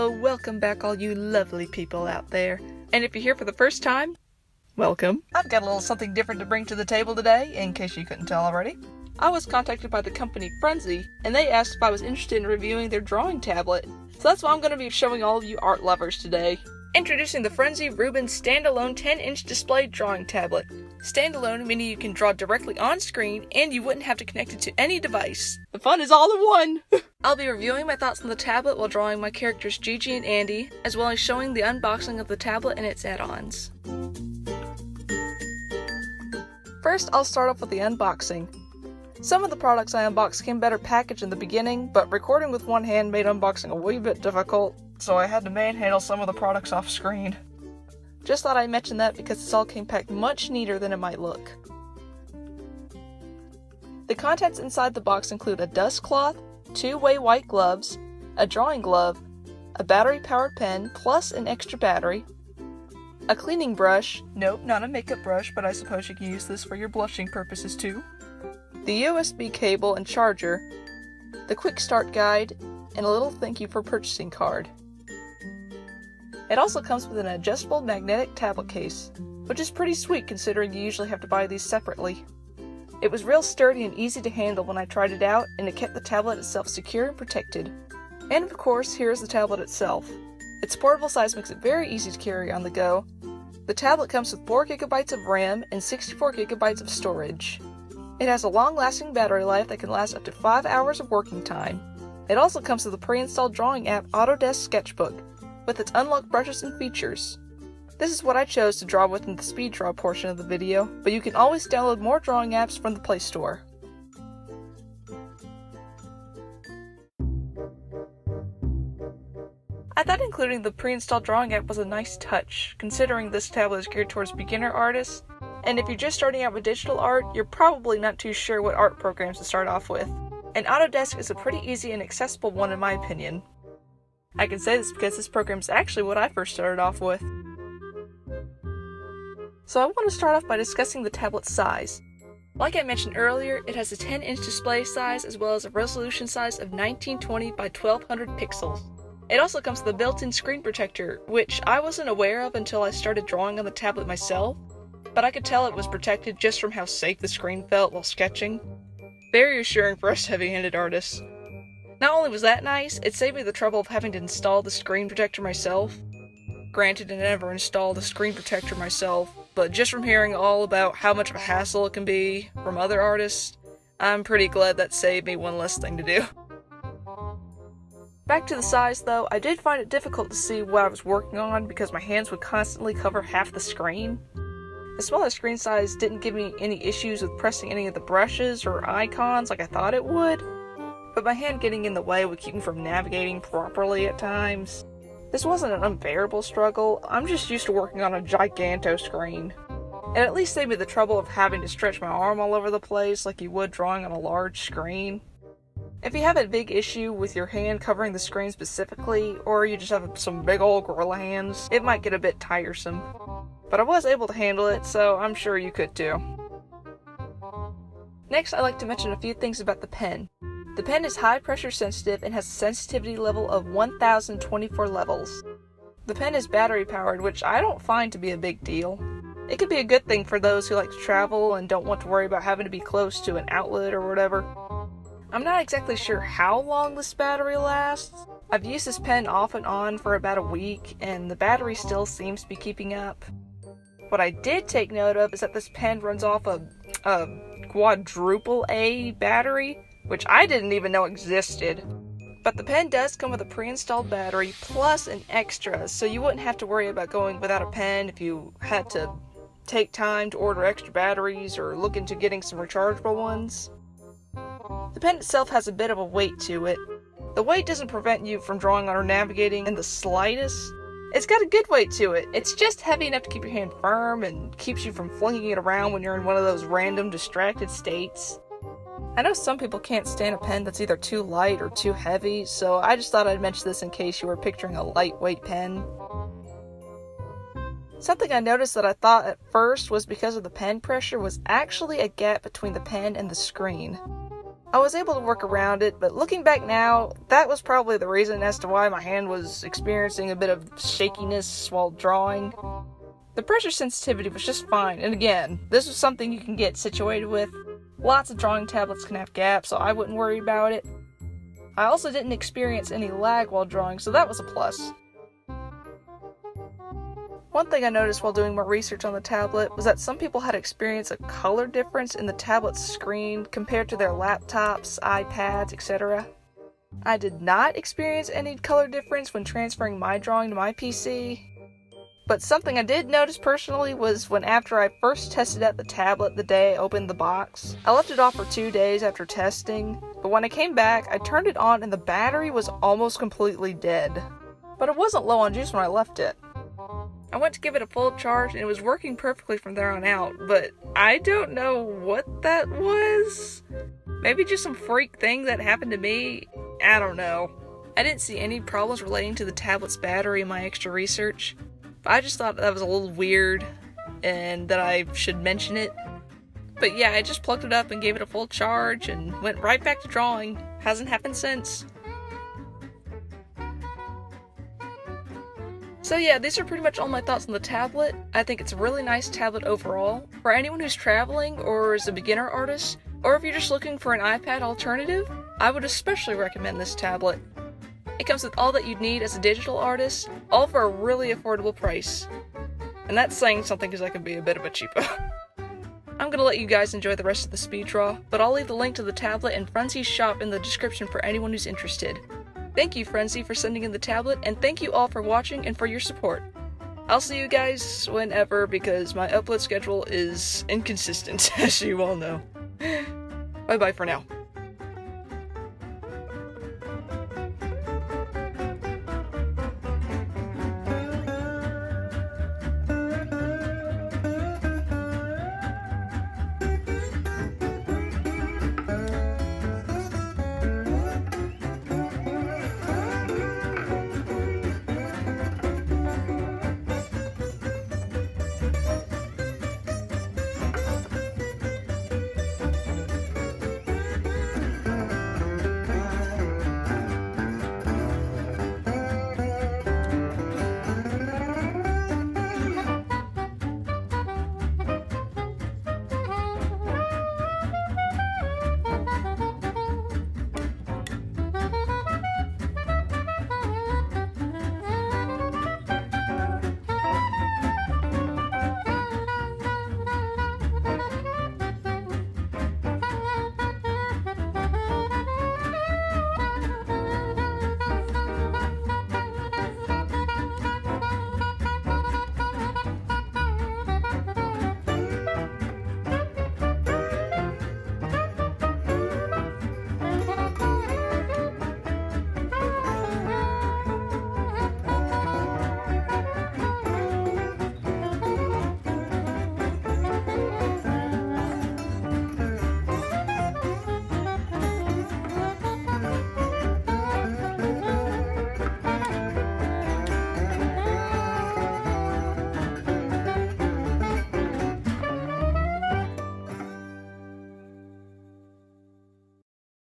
Hello, welcome back all you lovely people out there. And if you're here for the first time, welcome. I've got a little something different to bring to the table today, in case you couldn't tell already. I was contacted by the company Frunsi, and they asked if I was interested in reviewing their drawing tablet. So that's why I'm going to be showing all of you art lovers today. Introducing the Frunsi RubensTab standalone 10-inch display drawing tablet. Standalone meaning you can draw directly on screen and you wouldn't have to connect it to any device. The fun is all in one! I'll be reviewing my thoughts on the tablet while drawing my characters Gigi and Andy, as well as showing the unboxing of the tablet and its add-ons. First, I'll start off with the unboxing. Some of the products I unboxed came better packaged in the beginning, but recording with one hand made unboxing a wee bit difficult, so I had to manhandle some of the products off screen. Just thought I'd mention that because this all came packed much neater than it might look. The contents inside the box include a dust cloth, two-way white gloves, a drawing glove, a battery-powered pen plus an extra battery, a cleaning brush, nope, not a makeup brush, but I suppose you can use this for your blushing purposes too, the USB cable and charger, the quick start guide, and a little thank you for purchasing card. It also comes with an adjustable magnetic tablet case, which is pretty sweet considering you usually have to buy these separately. It was real sturdy and easy to handle when I tried it out, and it kept the tablet itself secure and protected. And of course, here's the tablet itself. Its portable size makes it very easy to carry on the go. The tablet comes with 4 GB of RAM and 64 GB of storage. It has a long-lasting battery life that can last up to 5 hours of working time. It also comes with a pre-installed drawing app Autodesk Sketchbook, with its unlocked brushes and features. This is what I chose to draw with in the speed draw portion of the video, but you can always download more drawing apps from the Play Store. I thought including the pre-installed drawing app was a nice touch, considering this tablet is geared towards beginner artists, and if you're just starting out with digital art, you're probably not too sure what art programs to start off with. And Autodesk is a pretty easy and accessible one in my opinion. I can say this because this program is actually what I first started off with. So I want to start off by discussing the tablet's size. Like I mentioned earlier, it has a 10-inch display size as well as a resolution size of 1920 by 1200 pixels. It also comes with a built-in screen protector, which I wasn't aware of until I started drawing on the tablet myself, but I could tell it was protected just from how safe the screen felt while sketching. Very assuring for us heavy-handed artists. Not only was that nice, it saved me the trouble of having to install the screen protector myself. Granted, I never installed a screen protector myself, but just from hearing all about how much of a hassle it can be from other artists, I'm pretty glad that saved me one less thing to do. Back to the size though, I did find it difficult to see what I was working on because my hands would constantly cover half the screen. The smaller screen size didn't give me any issues with pressing any of the brushes or icons like I thought it would, but my hand getting in the way would keep me from navigating properly at times. This wasn't an unbearable struggle, I'm just used to working on a giganto screen. It at least saved me the trouble of having to stretch my arm all over the place like you would drawing on a large screen. If you have a big issue with your hand covering the screen specifically, or you just have some big old gorilla hands, it might get a bit tiresome. But I was able to handle it, so I'm sure you could too. Next, I'd like to mention a few things about the pen. The pen is high pressure sensitive and has a sensitivity level of 1024 levels. The pen is battery powered, which I don't find to be a big deal. It could be a good thing for those who like to travel and don't want to worry about having to be close to an outlet or whatever. I'm not exactly sure how long this battery lasts. I've used this pen off and on for about a week, and the battery still seems to be keeping up. What I did take note of is that this pen runs off a quadruple A battery, which I didn't even know existed. But the pen does come with a pre-installed battery plus an extra, so you wouldn't have to worry about going without a pen if you had to take time to order extra batteries or look into getting some rechargeable ones. The pen itself has a bit of a weight to it. The weight doesn't prevent you from drawing on or navigating in the slightest. It's got a good weight to it. It's just heavy enough to keep your hand firm and keeps you from flinging it around when you're in one of those random distracted states. I know some people can't stand a pen that's either too light or too heavy, so I just thought I'd mention this in case you were picturing a lightweight pen. Something I noticed that I thought at first was because of the pen pressure was actually a gap between the pen and the screen. I was able to work around it, but looking back now, that was probably the reason as to why my hand was experiencing a bit of shakiness while drawing. The pressure sensitivity was just fine, and again, this was something you can get situated with. Lots of drawing tablets can have gaps, so I wouldn't worry about it. I also didn't experience any lag while drawing, so that was a plus. One thing I noticed while doing more research on the tablet was that some people had experienced a color difference in the tablet's screen compared to their laptops, iPads, etc. I did not experience any color difference when transferring my drawing to my PC, but something I did notice personally was when after I first tested out the tablet the day I opened the box. I left it off for 2 days after testing, but when I came back, I turned it on and the battery was almost completely dead. But it wasn't low on juice when I left it. I went to give it a full charge and it was working perfectly from there on out, but I don't know what that was. Maybe just some freak thing that happened to me. I don't know. I didn't see any problems relating to the tablet's battery in my extra research, but I just thought that was a little weird and that I should mention it. But yeah, I just plugged it up and gave it a full charge and went right back to drawing. Hasn't happened since. So yeah, these are pretty much all my thoughts on the tablet. I think it's a really nice tablet overall. For anyone who's traveling or is a beginner artist, or if you're just looking for an iPad alternative, I would especially recommend this tablet. It comes with all that you'd need as a digital artist, all for a really affordable price. And that's saying something because I can be a bit of a cheapo. I'm gonna let you guys enjoy the rest of the speed draw, but I'll leave the link to the tablet and Frunsi's shop in the description for anyone who's interested. Thank you, Frunsi, for sending in the tablet, and thank you all for watching and for your support. I'll see you guys whenever, because my upload schedule is inconsistent, as you all know. Bye-bye for now.